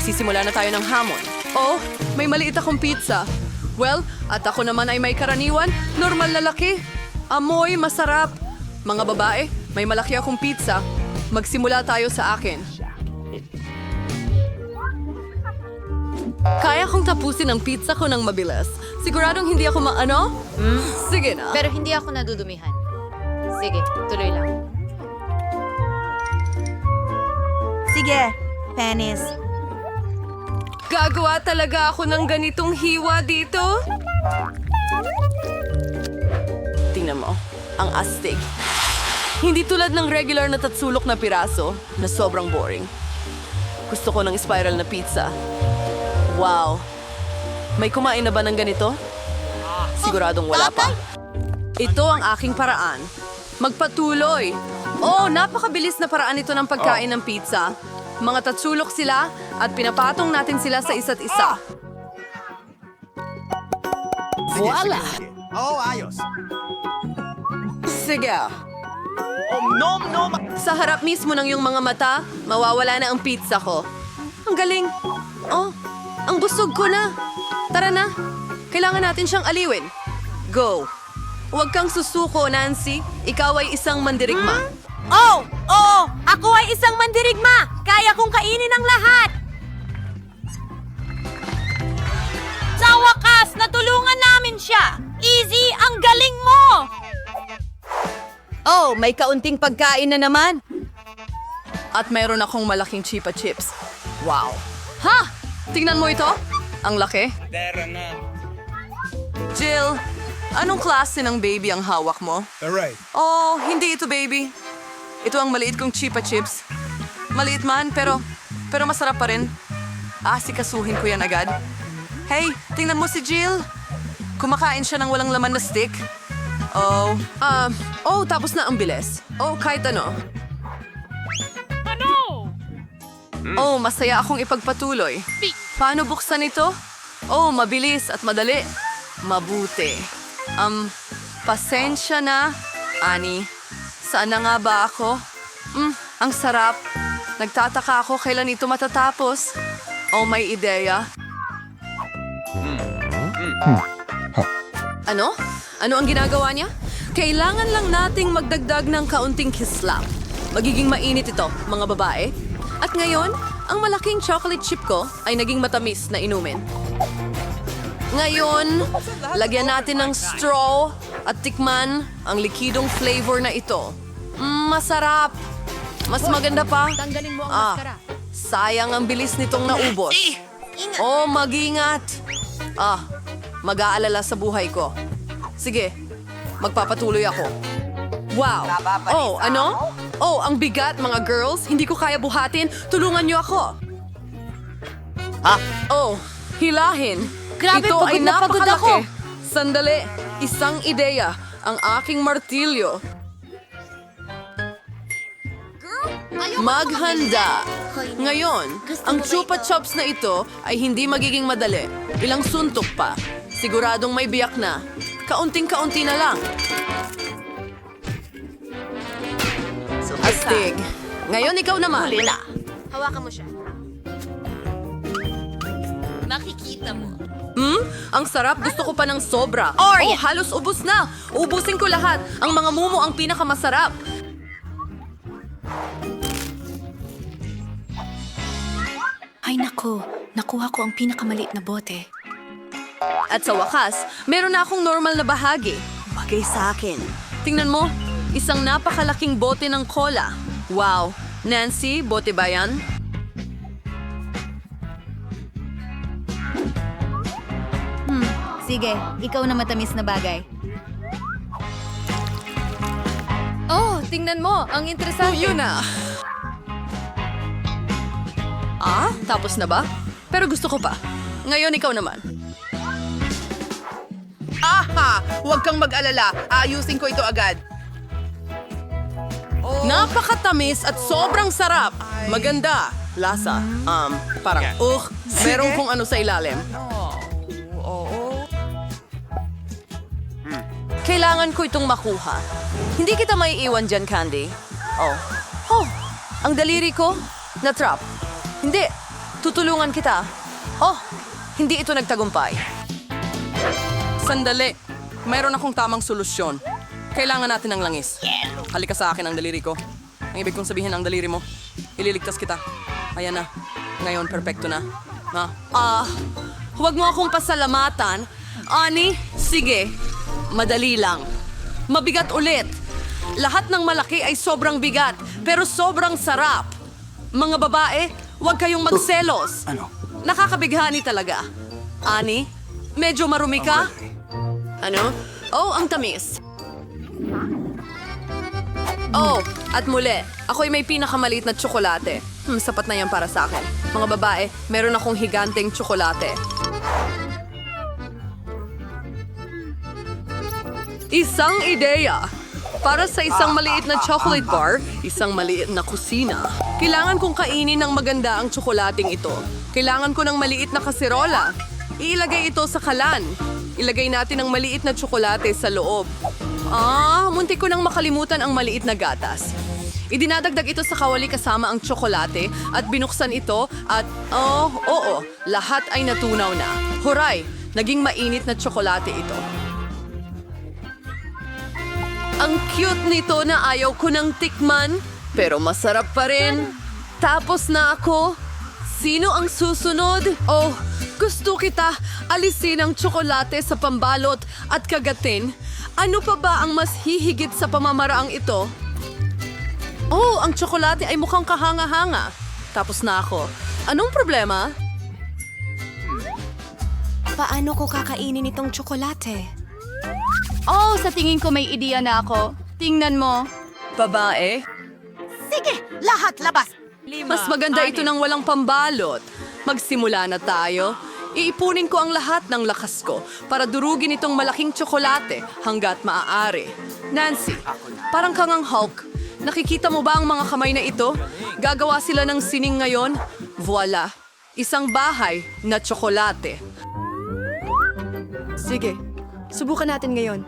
Magsisimula na tayo ng hamon. Oh, may maliit akong pizza. Well, at ako naman ay may karaniwan, normal na laki. Amoy, masarap. Mga babae, may malaki akong pizza. Magsimula tayo sa akin. Kaya kong tapusin ang pizza ko ng mabilis. Siguradong hindi ako Sige na. Pero hindi ako nadudumihan. Sige, tuloy lang. Sige, Penis. Gagawa talaga ako ng ganitong hiwa dito? Tingnan mo, ang astig. Hindi tulad ng regular na tatsulok na piraso na sobrang boring. Gusto ko ng spiral na pizza. Wow! May kumain na ba ng ganito? Siguradong wala pa. Ito ang aking paraan. Magpatuloy. Oh, napakabilis na paraan ito ng pagkain ng pizza. Mga tatsulok sila at pinapatong natin sila sa isa't isa. Voila! Oh, ayos. Sige. Sa harap mismo ng iyong mga mata, mawawala na ang pizza ko. Ang galing. Oh, ang busog ko na. Tara na. Kailangan natin siyang aliwin. Go. Huwag kang susuko, Nancy. Ikaw ay isang mandirigma. Oh! Oo! Ako ay isang mandirigma! Kaya kong kainin ang lahat! Sa wakas, natulungan namin siya! Easy, ang galing mo! Oh, may kaunting pagkain na naman. At mayroon akong malaking chipa chips. Wow. Ha! Tingnan mo ito. Ang laki. Jill, anong klase ng baby ang hawak mo? Alright. Oh, hindi ito baby. Ito ang maliit kong chipa chips. Maliit man, pero masarap pa rin. Asikasuhin ko yan agad. Hey, tingnan mo si Jill. Kumakain siya ng walang laman na stick. Tapos na ang bilis. Oh, kahit ano. Oh, masaya akong ipagpatuloy. Paano buksan ito? Oh, mabilis at madali. Mabuti. Pasensya na, Annie. Saan na nga ba ako? Ang sarap. Nagtataka ako kailan ito matatapos. Oh, may ideya. Ano? Ano ang ginagawa niya? Kailangan lang nating magdagdag ng kaunting kislap. Magiging mainit ito, mga babae. At ngayon, ang malaking chocolate chip ko ay naging matamis na inumin. Ngayon, lagyan natin ng straw at tikman ang likidong flavor na ito. Masarap. Mas maganda pa. Tanggalin mo ang maskara. Sayang ang bilis nitong naubos. Oh, mag-ingat. Mag-aalala sa buhay ko. Sige, magpapatuloy ako. Wow. Oh, ano? Oh, ang bigat, mga girls. Hindi ko kaya buhatin. Tulungan niyo ako. Oh, hilahin. Grabe, Ito ay pagod na pagod napakalaki. ako. Sandali, isang ideya. Ang aking martilyo. Maghanda. Ngayon, ang chupa chops na ito ay hindi magiging madali. Ilang suntok pa. Siguradong may biyak na. Kaunting-kaunti na lang. Astig. Ngayon ikaw naman. Hawakan mo siya. Makikita mo. Ang sarap. Gusto ko pa ng sobra. Or, Oh, halos ubos na. Ubusin ko lahat. Ang mga mumo ang pinakamasarap. Ay nako, nakuha ko ang pinakamaliit na bote. At sa wakas, meron na akong normal na bahagi. Bagay sa akin. Tingnan mo, isang napakalaking bote ng cola. Wow. Nancy, bote ba yan? Sige, ikaw na matamis na bagay. Oh, tingnan mo. Ang interesante. Yun na. Tapos na ba? Pero gusto ko pa. Ngayon ikaw naman. Huwag kang mag-alala. Aayusin ko ito agad. Napakatamis at sobrang sarap. Maganda. Lasa. Parang, meron kung ano sa ilalim. Kailangan ko itong makuha. Hindi kita maiiwan dyan, Candy. Oh, ang daliri ko, na-trap. Hindi, Tutulungan kita. Oh, hindi ito nagtagumpay. Sandali. Mayroon akong tamang solusyon. Kailangan natin ng langis. Halika sa akin ang daliri ko. Ang ibig kong sabihin ang daliri mo. Ililigtas kita. Ayan na. Ngayon, perpekto na. Huwag mo akong pasalamatan. Ani, sige. Madali lang. Mabigat ulit. Lahat ng malaki ay sobrang bigat, pero sobrang sarap. Mga babae, huwag kayong magselos. Ano? Nakakabighani talaga. Ani, medyo marumi ka? Ano? Oh, ang tamis. Oh, at muli, ako'y may pinakamaliit na tsokolate. Sapat na yan para sa akin. Mga babae, meron akong higanteng tsokolate. Isang ideya. Para sa isang maliit na chocolate bar, isang maliit na kusina. Kailangan kong kainin ng maganda ang tsokolating ito. Kailangan ko ng maliit na kaserola. Iilagay ito sa kalan. Ilagay natin ang maliit na tsokolate sa loob. Muntik ko nang makalimutan ang maliit na gatas. Idinadagdag ito sa kawali kasama ang tsokolate at binuksan ito at, oo, lahat ay natunaw na. Huray, naging mainit na tsokolate ito. Ang cute nito na ayaw ko ng tikman, pero masarap pa rin. Tapos na ako. Sino ang susunod? Oh, gusto kita alisin ang tsokolate sa pambalot at kagatin. Ano pa ba ang mas hihigit sa pamamaraang ito? Oh, ang tsokolate ay mukhang kahanga-hanga. Tapos na ako. Anong problema? Paano ko kakainin itong tsokolate? Oh, sa tingin ko may ideya na ako. Tingnan mo. Babae? Sige, lahat labas. Mas maganda ito nang walang pambalot. Magsimula na tayo. Iipunin ko ang lahat ng lakas ko para durugin itong malaking tsokolate hanggat maaari. Nancy, parang kang ang Hulk. Nakikita mo ba ang mga kamay na ito? Gagawa sila ng sining ngayon. Voila! Isang bahay na tsokolate. Sige, subukan natin ngayon.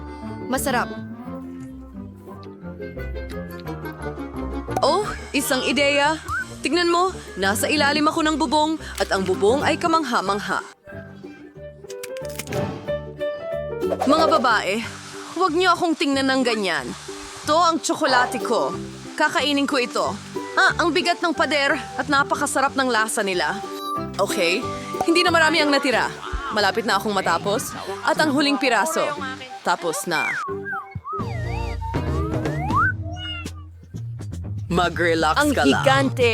Masarap. Oh, isang ideya. Tignan mo, nasa ilalim ako ng bubong at ang bubong ay kamangha-mangha. Mga babae, huwag niyo akong tingnan ng ganyan. Ito ang tsokolate ko. Kakainin ko ito. Ang bigat ng pader at napakasarap ng lasa nila. Okay, hindi na marami ang natira. Malapit na akong matapos. At ang huling piraso. Tapos na. Mag-relax ka lang. Gigante.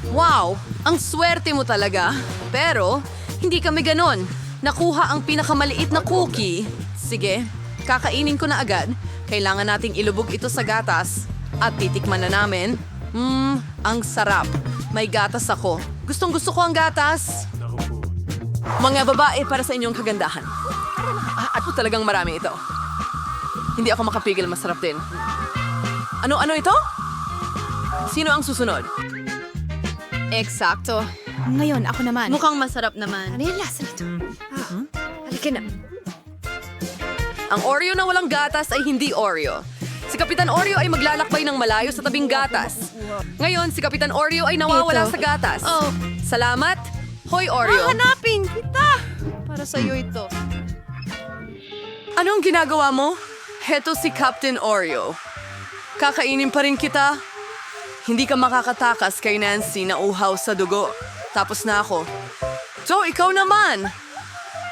Wow! Ang swerte mo talaga. Pero, hindi kami ganon. Nakuha ang pinakamaliit na cookie. Sige, kakainin ko na agad. Kailangan nating ilubog ito sa gatas. At titikman na namin. Ang sarap. May gatas ako. Gustong-gusto ko ang gatas. Mga babae para sa inyong kagandahan. At talagang marami ito. Hindi ako makapigil, masarap din. Ano ito? Sino ang susunod? Eksakto. Ngayon, ako naman. Mukhang masarap naman. Ano yung lasa nito? Halika na. Ang Oreo na walang gatas ay hindi Oreo. Si Kapitan Oreo ay maglalakbay ng malayo sa tabing gatas. Ngayon, si Kapitan Oreo ay nawawala Ito. sa gatas. Oh. Salamat. Hoy, Oreo. Hanapin kita! Para sa'yo ito. Anong ginagawa mo? Heto si Captain Oreo. Kakainin pa rin kita. Hindi ka makakatakas kay Nancy na uhaw sa dugo. Tapos na ako. So, ikaw naman.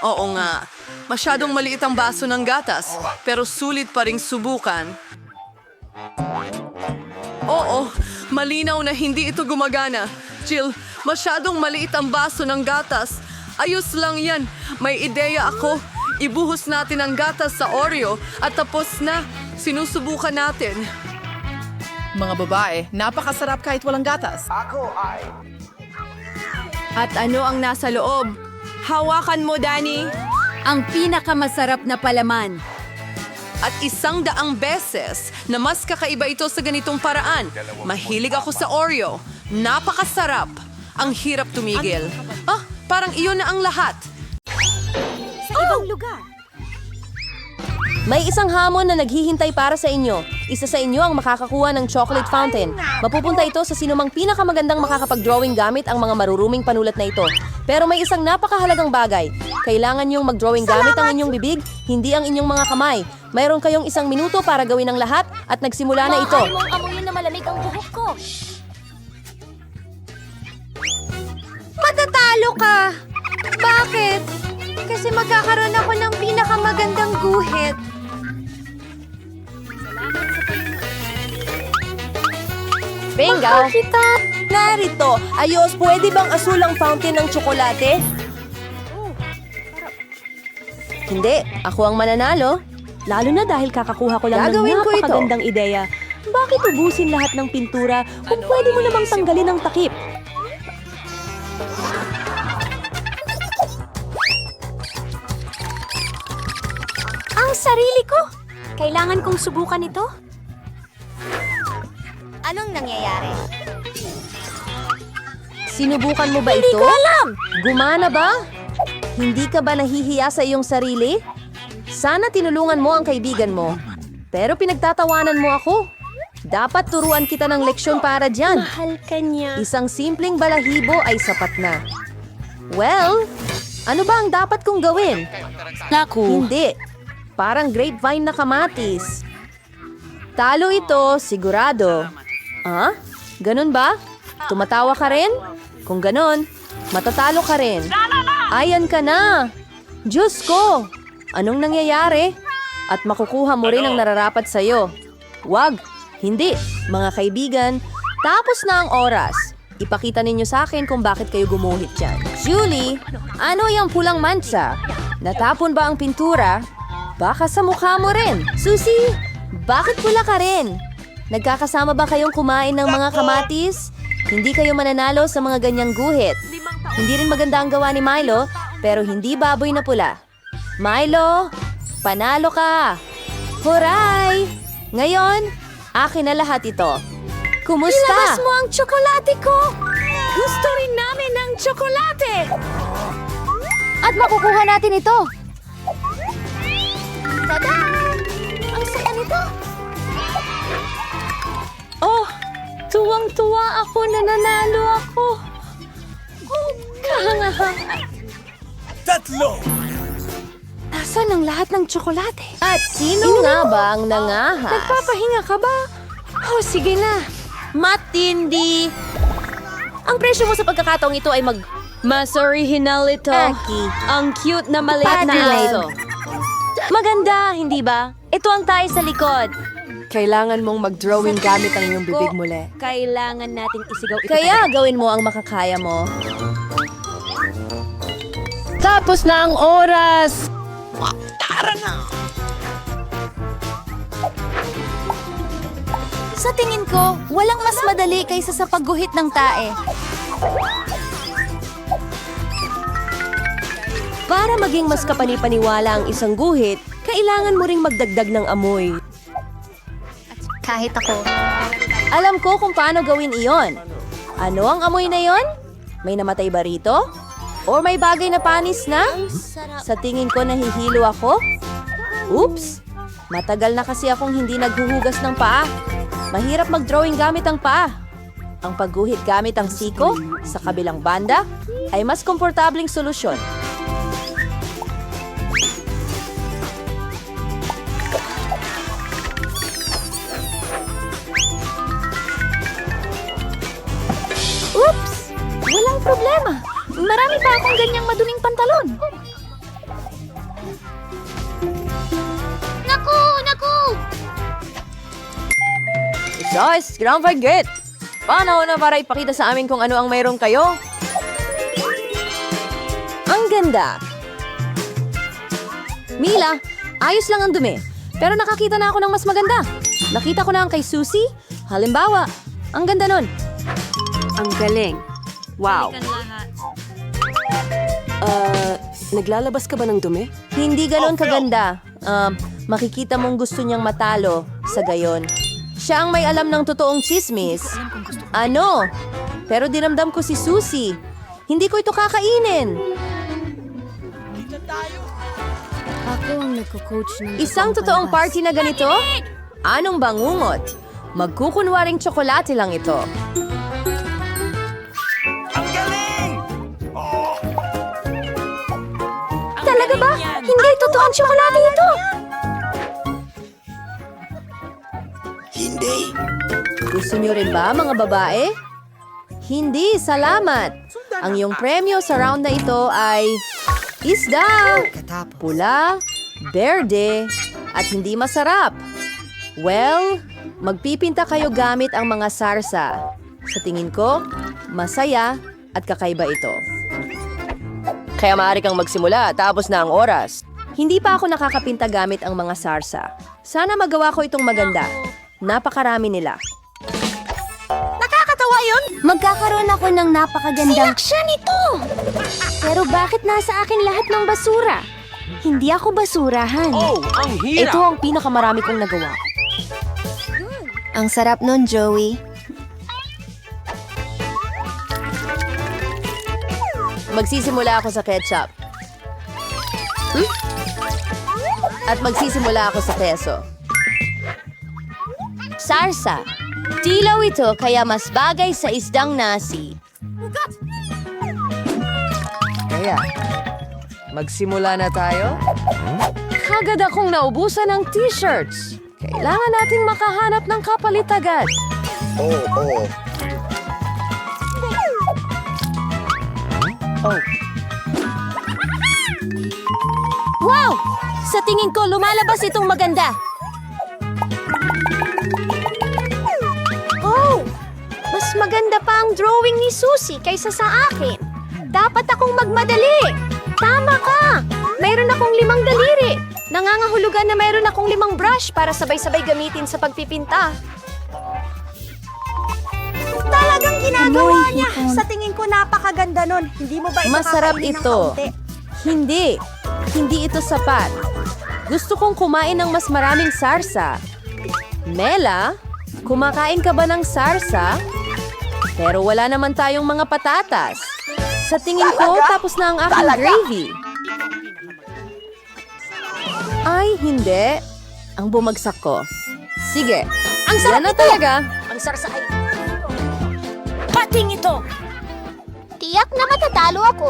Oo nga. Masyadong maliit ang baso ng gatas, pero sulit pa ring subukan. Oo, malinaw na hindi ito gumagana. Jill, masyadong maliit ang baso ng gatas. Ayos lang yan. May ideya ako. Ibuhos natin ang gatas sa Oreo at tapos na. Sinusubukan natin. Mga babae, napakasarap kahit walang gatas. At ano ang nasa loob? Hawakan mo, Danny. Ang pinakamasarap na palaman. At 100 beses na mas kakaiba ito sa ganitong paraan. Mahilig ako sa Oreo. Napakasarap. Ang hirap tumigil. Parang iyon na ang lahat. Sa ibang lugar. May isang hamon na naghihintay para sa inyo. Isa sa inyo ang makakakuha ng chocolate fountain. Mapupunta ito sa sinumang pinakamagandang makakapag-drawing gamit ang mga maruruming panulat na ito. Pero may isang napakahalagang bagay. Kailangan niyong mag-drawing gamit ang inyong bibig, hindi ang inyong mga kamay. Mayroon kayong 1 minuto para gawin ang lahat at nagsimula na ito. Maaari mong amuyin na malamig ang buhok ko. Matatalo ka! Bakit? Kasi magkakaroon ako ng pinakamagandang guhit. Bingo! Narito! Ayos, pwede bang asul ang fountain ng tsokolate? Hindi, ako ang mananalo. Lalo na dahil kakakuha ko lang Gagawin ng ko ito. napakagandang ideya. Bakit ubusin lahat ng pintura kung pwede mo namang tanggalin ang takip? Ang sarili ko! Kailangan kong subukan ito. Anong nangyayari? Sinubukan mo ba ito? Hindi ko alam! Gumana ba? Hindi ka ba nahihiya sa iyong sarili? Sana tinulungan mo ang kaibigan mo. Pero pinagtatawanan mo ako. Dapat turuan kita ng leksyon para dyan. Mahal ka niya. Isang simpleng balahibo ay sapat na. Well, ano ba ang dapat kong gawin? Hindi. Parang grapevine na kamatis. Talo ito, sigurado. Ah? Ganun ba? Tumatawa ka rin? Kung ganun, matatalo ka rin. Ayan ka na. Diyos ko! Anong nangyayari? At makukuha mo rin ang nararapat sa'yo. Wag! Hindi, mga kaibigan, tapos na ang oras. Ipakita ninyo sa akin kung bakit kayo gumuhit dyan. Julie, ano yung pulang mancha? Natapon ba ang pintura? Baka sa mukha mo rin. Susie, bakit pula ka rin? Nagkakasama ba kayong kumain ng mga kamatis? Hindi kayo mananalo sa mga ganyang guhit. Hindi rin maganda ang gawa ni Milo, pero hindi baboy na pula. Milo, panalo ka! Huray! Ngayon, akin na lahat ito. Kumusta? Ilabas mo ang tsokolate ko! Gusto rin namin ng tsokolate! At makukuha natin ito. Tada! Ang saya nito. Oh, tuwang-tuwa ako na nanalo ako. Oh, kahanga-hanga. Nasaan ang lahat ng tsokolate? At sino nga ba ang nangahas? Nagpapahinga ka ba? Oh, sige na. Matindi! Ang presyo mo sa pagkakataong ito ay Mas original ito. Aki. Ang cute na maliit na Adelaide. aso. Maganda, hindi ba? Ito ang tayo sa likod. Kailangan mong mag-drawing gamit ang iyong bibig muli. Kailangan nating isigaw ito. Kaya gawin mo ang makakaya mo. Tapos na ang oras! Sa tingin ko, walang mas madali kaysa sa pagguhit ng tae. Para maging mas kapanipaniwala ang isang guhit, kailangan mo ring magdagdag ng amoy. Kahit ako. Alam ko kung paano gawin iyon. Ano ang amoy na iyon? May namatay ba rito? Or may bagay na panis na? Sa tingin ko nahihilo ako? Oops! Matagal na kasi akong hindi naghuhugas ng paa. Mahirap mag-drawing gamit ang paa. Ang pagguhit gamit ang siko sa kabilang banda ay mas komportabling solusyon. Oops! Walang problema. Marami pa akong ganyang maduming pantalon. Naku! Naku! Sus, ground forget! Paano na para ipakita sa amin kung ano ang mayroon kayo? Ang ganda! Mila, ayos lang ang dumi. Pero nakakita na ako ng mas maganda. Nakita ko na ang kay Susie. Halimbawa, ang ganda nun. Ang galing. Wow. Naglalabas ka ba ng dumi? Hindi ganon kaganda. Makikita mong gusto niyang matalo sa gayon. Siya ang may alam ng totoong chismis. Ano? Pero dinamdam ko si Susie. Hindi ko ito kakainin. Ako ang nagko-coach ng Isang totoong party na ganito? Anong bangungot? Magkukunwaring tsokolate lang ito. Talaga ba? Hindi totoo ang tsokolate ito. Gusto niyo rin ba, mga babae? Hindi, salamat. Ang iyong premyo sa round na ito ay isda, pula, berde, at hindi masarap. Well, magpipinta kayo gamit ang mga sarsa. Sa tingin ko, masaya at kakaiba ito. Kaya maaari kang magsimula, tapos na ang oras. Hindi pa ako nakakapinta gamit ang mga sarsa. Sana magawa ko itong maganda. Napakarami nila. Magkakaroon ako ng napakagandang... Siya nito! Pero bakit nasa akin lahat ng basura? Hindi ako basurahan. Ito ang pinakamarami kong nagawa. Ang sarap nun, Joey. Magsisimula ako sa ketchup. At magsisimula ako sa keso. Sarsa. Dilaw ito kaya mas bagay sa isdang nasi. Kaya, magsimula na tayo? Kagad akong naubusan ng t-shirts. Kailangan nating makahanap ng kapalit agad. Wow! Sa tingin ko, lumalabas itong maganda. Oh! Mas maganda pa ang drawing ni Susie kaysa sa akin. Dapat akong magmadali. Tama ka! Mayroon akong 5 daliri. Nangangahulugan na mayroon akong 5 brush para sabay-sabay gamitin sa pagpipinta. Talagang ginagawa niya. Sa tingin ko napakaganda nun. Hindi mo ba ito Masarap kakainin ng ito. kaunti? Hindi. Hindi ito sapat. Gusto kong kumain ng mas maraming sarsa. Mela, kumakain ka ba ng sarsa? Pero wala naman tayong mga patatas. Sa tingin ko, tapos na ang aking gravy. Ay, hindi. Ang bumagsak ko. Sige. Ang sarap Yan na ito! talaga. Ang sarsa ay... Pating ito! Tiyak na matatalo ako.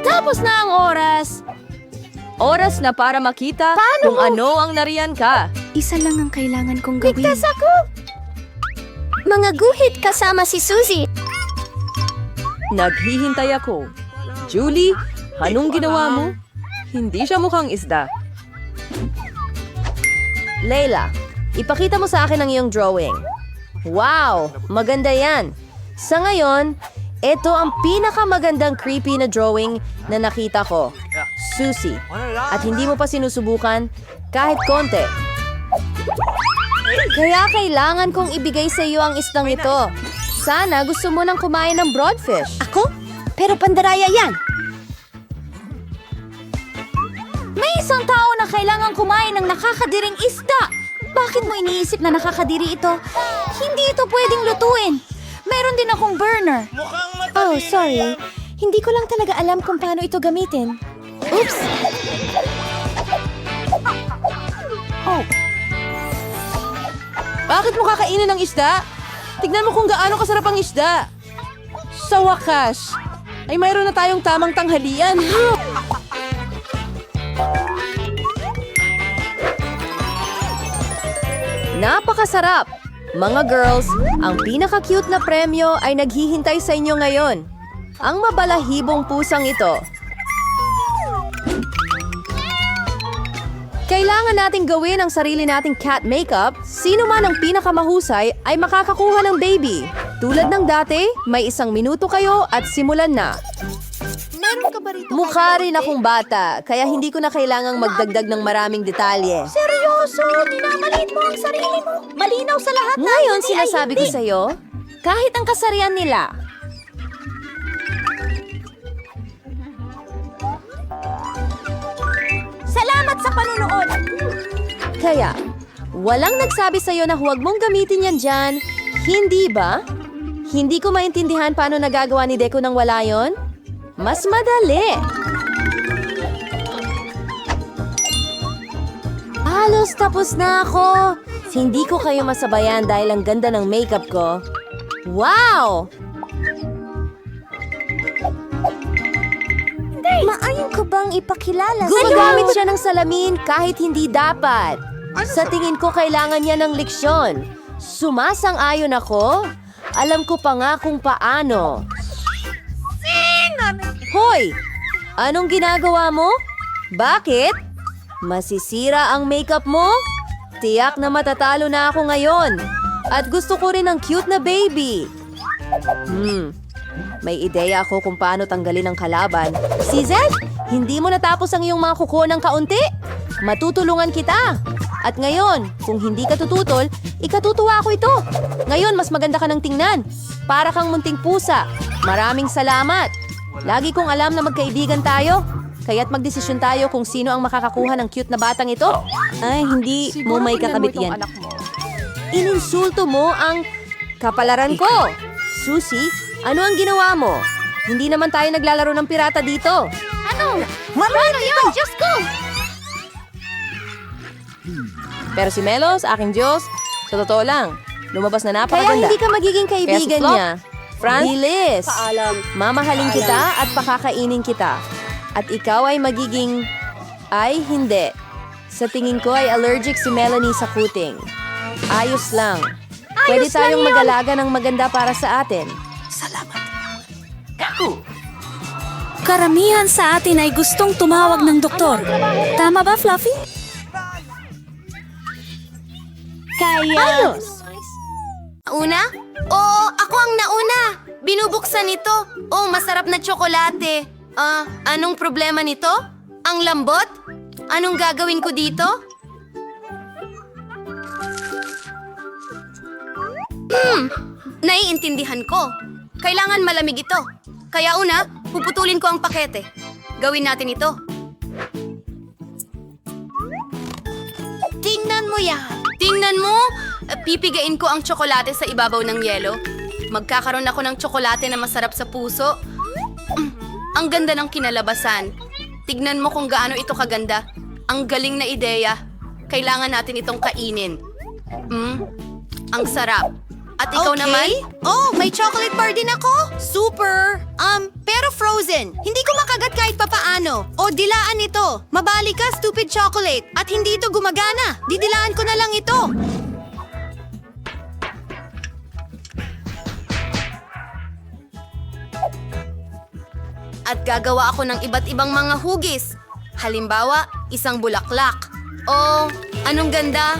Tapos na ang oras. Oras na para makita kung ano ang nariyan ka. Isa lang ang kailangan kong gawin. Ligtas ako! Mga guhit kasama si Susie. Naghihintay ako. Julie, anong ginawa mo? Hindi siya mukhang isda. Layla, ipakita mo sa akin ang iyong drawing. Wow, maganda yan. Sa ngayon, ito ang pinakamagandang creepy na drawing na nakita ko. Susie, at hindi mo pa sinusubukan kahit konti. Kaya kailangan kong ibigay sa iyo ang isdang ito. Sana gusto mo nang kumain ng broadfish. Ako? Pero pandaraya yan. May isang tao na kailangan kumain ng nakakadiring isda. Bakit mo iniisip na nakakadiri ito? Hindi ito pwedeng lutuin. Meron din akong burner. Oh, sorry. Hindi ko lang talaga alam kung paano ito gamitin. Oops! Oh. Bakit mo kakainin ng isda? Tignan mo kung gaano kasarap ang isda. Sa wakas, ay mayroon na tayong tamang tanghalian. Napakasarap! Mga girls, ang pinaka-cute na premyo ay naghihintay sa inyo ngayon. Ang mabalahibong pusang ito. Kailangan nating gawin ang sarili nating cat makeup. Sino man ang pinakamahusay ay makakakuha ng baby. Tulad ng dati, may 1 minuto kayo at simulan na. Mukha rin akong bata, kaya hindi ko na kailangang magdagdag ng maraming detalye. Seryoso? Minamalit mo ang sarili mo? Malinaw sa lahat na Ngayon hindi ay sinasabi ko hindi. sa'yo, kahit ang kasarian nila. Salamat sa panunood! Kaya, walang nagsabi sa'yo na huwag mong gamitin yan dyan, hindi ba? Hindi ko maintindihan paano nagagawa ni Deco nang wala yon. Mas madali. Halos tapos na ako. Hindi ko kayo masabayan dahil ang ganda ng makeup ko. Wow! Maayon ko bang ipakilala? Gumagamit siya ng salamin kahit hindi dapat. Sa tingin ko kailangan niya ng leksyon. Sumasang-ayon ako. Alam ko pa nga kung paano. Hoy! Anong ginagawa mo? Bakit? Masisira ang makeup mo? Tiyak na matatalo na ako ngayon. At gusto ko rin ng cute na baby. May ideya ako kung paano tanggalin ang kalaban. Season, hindi mo natapos ang iyong mga kuko ng kaunti? Matutulungan kita. At ngayon, kung hindi ka tututol, ikatutuwa ko ito. Ngayon, mas maganda ka ng tingnan. Para kang munting pusa. Maraming salamat. Lagi kong alam na magkaibigan tayo. Kaya't magdesisyon tayo kung sino ang makakakuha ng cute na batang ito. Ay, hindi mo may kakabit yan. Ininsulto mo ang kapalaran ko. Susie, ano ang ginawa mo? Hindi naman tayo naglalaro ng pirata dito. Ano? Paano yun? Diyos ko! Pero si Melos, aking Diyos, sa totoo lang, lumabas na napakaganda. Kaya hindi ka magiging kaibigan Flop, niya. Franz, bilis! Mamahalin kita at pakakainin kita. At ikaw ay magiging... Ay, hindi. Sa tingin ko ay allergic si Melanie sa kuting. Ayos lang. Pwede tayong mag-alaga ng maganda para sa atin. Karamihan sa atin ay gustong tumawag ng doktor. Tama ba, Fluffy? Ayos! Una? Oo, ako ang nauna. Binubuksan ito. Oh, masarap na tsokolate. Anong problema nito? Ang lambot? Anong gagawin ko dito? Naiintindihan ko. Kailangan malamig ito. Kaya una, puputulin ko ang pakete. Gawin natin ito. Tingnan mo yan. Tingnan mo? Pipigain ko ang tsokolate sa ibabaw ng yelo. Magkakaroon ako ng tsokolate na masarap sa puso. Ang ganda ng kinalabasan. Tignan mo kung gaano ito kaganda. Ang galing na ideya. Kailangan natin itong kainin. Ang sarap. At ikaw naman? Oh, may chocolate bar din ako. Super! Pero frozen. Hindi ko makagat kahit papaano. O, dilaan ito. Mabali ka, stupid chocolate. At hindi ito gumagana. Didilaan ko na lang ito. At gagawa ako ng iba't ibang mga hugis. Halimbawa, isang bulaklak. O, anong ganda?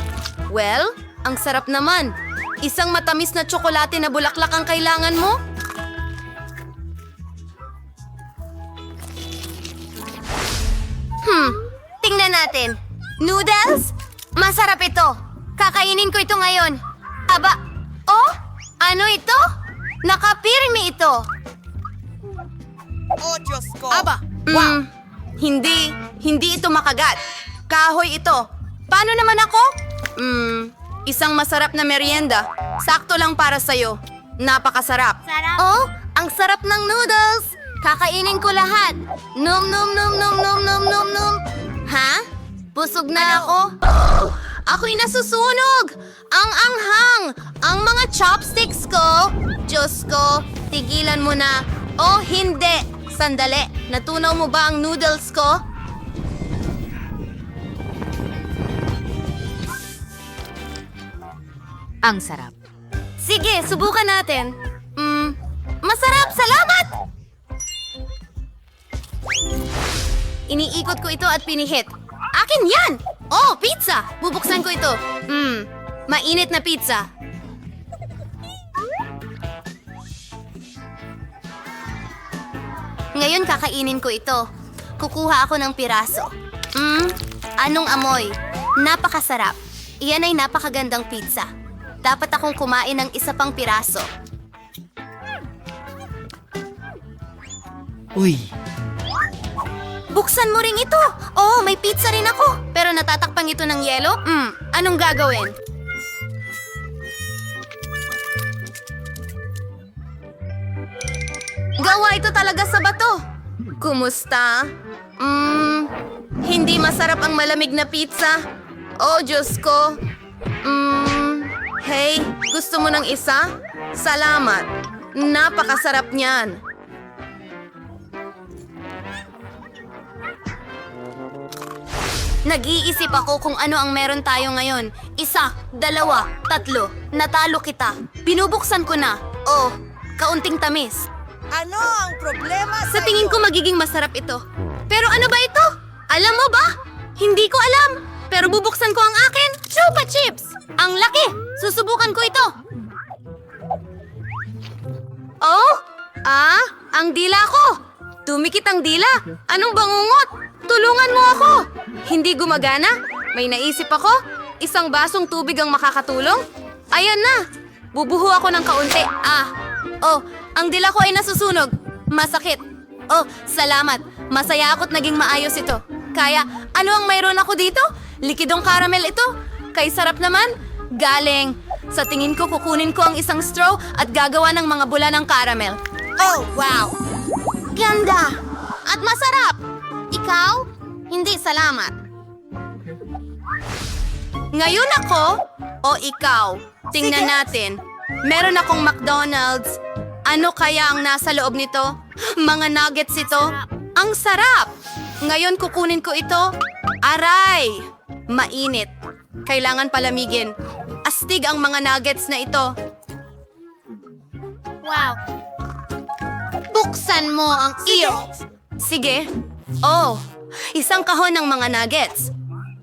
Well, ang sarap naman. Isang matamis na tsokolate na bulaklak ang kailangan mo? Tingnan natin. Noodles? Masarap ito. Kakainin ko ito ngayon. Aba, oh? Ano ito? Nakapirmi ito. Oh, Diyos ko. Aba, wow. Hindi ito makagat. Kahoy ito. Paano naman ako? Isang masarap na merienda. Sakto lang para sa'yo. Napakasarap. Oh, ang sarap ng noodles. Kakainin ko lahat. Nom nom nom nom nom nom nom nom. Ha? Busog na ako? Ako'y nasusunog. Ang anghang. Ang mga chopsticks ko. Diyos ko, tigilan mo na. Oh, hindi. Sandali. Natunaw mo ba ang noodles ko? Ang sarap. Sige, subukan natin. Masarap! Salamat! Iniikot ko ito at pinihit. Akin yan! Oh, pizza! Bubuksan ko ito. Mainit na pizza. Ngayon kakainin ko ito. Kukuha ako ng piraso. Anong amoy? Napakasarap. Iyan ay napakagandang pizza. Dapat akong kumain ng isa pang piraso. Uy, Buksan mo rin ito! Oh, may pizza rin ako! Pero natatakpan ito ng yelo? Anong gagawin? Gawa ito talaga sa bato! Kumusta? Hindi masarap ang malamig na pizza. Oh, Diyos ko. Hey, gusto mo ng isa? Salamat. Napakasarap niyan. Nag-iisip ako kung ano ang meron tayo ngayon. 1, 2, 3. Natalo kita. Binubuksan ko na. Oh, kaunting tamis. Ano ang problema Sa tingin ko magiging masarap ito. Pero ano ba ito? Alam mo ba? Hindi ko alam. Pero bubuksan ko ang akin. Chupa chips! Ang laki! Susubukan ko ito. Oh? Ang dila ko! Tumikit ang dila. Anong bangungot? Tulungan mo ako! Hindi gumagana? May naisip ako? Isang basong tubig ang makakatulong? Ayan na! Bubuho ako ng kaunti. Oh, ang dila ko ay nasusunog. Masakit. Oh, salamat. Masaya ako't naging maayos ito. Kaya, ano ang mayroon ako dito? Likidong caramel ito. Kay sarap naman. Galing. Sa tingin ko, kukunin ko ang isang straw at gagawa ng mga bula ng caramel. Oh, wow! Ganda! At masarap! Ikaw? Hindi, salamat. Ngayon ako o ikaw? Tingnan natin. Meron akong McDonald's. Ano kaya ang nasa loob nito? Mga nuggets ito? Ang sarap! Ngayon kukunin ko ito. Aray! Mainit. Kailangan palamigin. Astig ang mga nuggets na ito. Wow! Buksan mo ang iyo! Sige. Oh, isang kahon ng mga nuggets.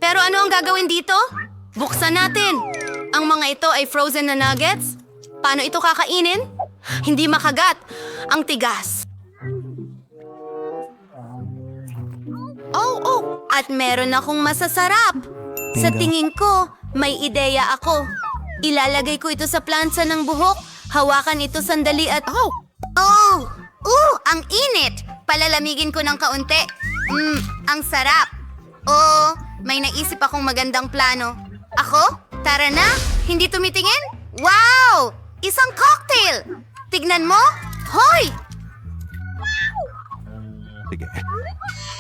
Pero ano ang gagawin dito? Buksan natin. Ang mga ito ay frozen na nuggets. Paano ito kakainin? Hindi makagat. Ang tigas. Oh. At meron akong masasarap. Sa tingin ko, may ideya ako. Ilalagay ko ito sa plansa ng buhok. Hawakan ito sandali at... ang init! Palalamigin ko ng kaunti. Ang sarap. Oh, may naisip akong magandang plano. Ako? Tara na! Hindi tumitingin? Wow! Isang cocktail! Tignan mo! Hoy!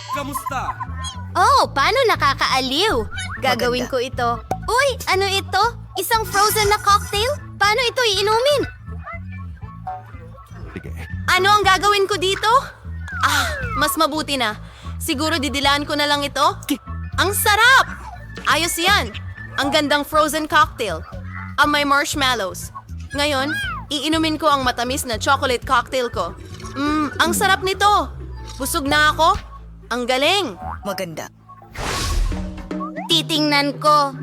Kamusta? Oh, paano nakakaaliw? Gagawin ko ito. Uy, ano ito? Isang frozen na cocktail? Paano ito iinumin? Ano ang gagawin ko dito? Mas mabuti na. Siguro didilaan ko na lang ito. Ang sarap! Ayos yan. Ang gandang frozen cocktail. May marshmallows. Ngayon, iinumin ko ang matamis na chocolate cocktail ko. Ang sarap nito. Busog na ako. Ang galing. Maganda. Titingnan ko.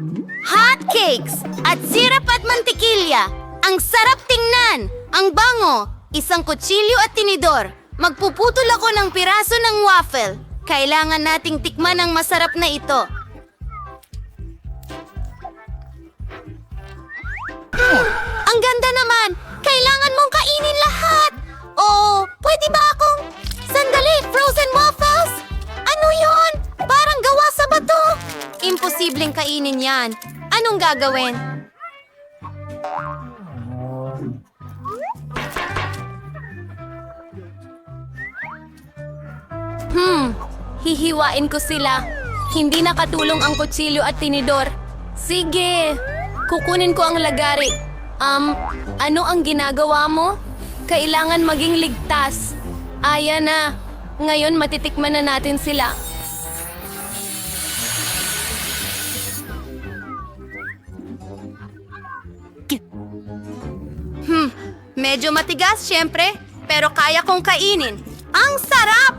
Hotcakes at sirap at mantikilya. Ang sarap tingnan. Ang bango. Isang kutsilyo at tinidor. Magpuputol ako ng piraso ng waffle. Kailangan nating tikman ang masarap na ito. Ang ganda naman! Kailangan mong kainin lahat! Oo, pwede ba akong... Sandali, frozen waffles! Ano yon? Parang gawa sa bato! Imposibleng kainin yan. Anong gagawin? Hihiwain ko sila. Hindi nakatulong ang kutsilyo at tinidor. Sige, kukunin ko ang lagari. Ano ang ginagawa mo? Kailangan maging ligtas. Ayan na. Ngayon matitikman na natin sila. Medyo matigas, syempre. Pero kaya kong kainin. Ang sarap!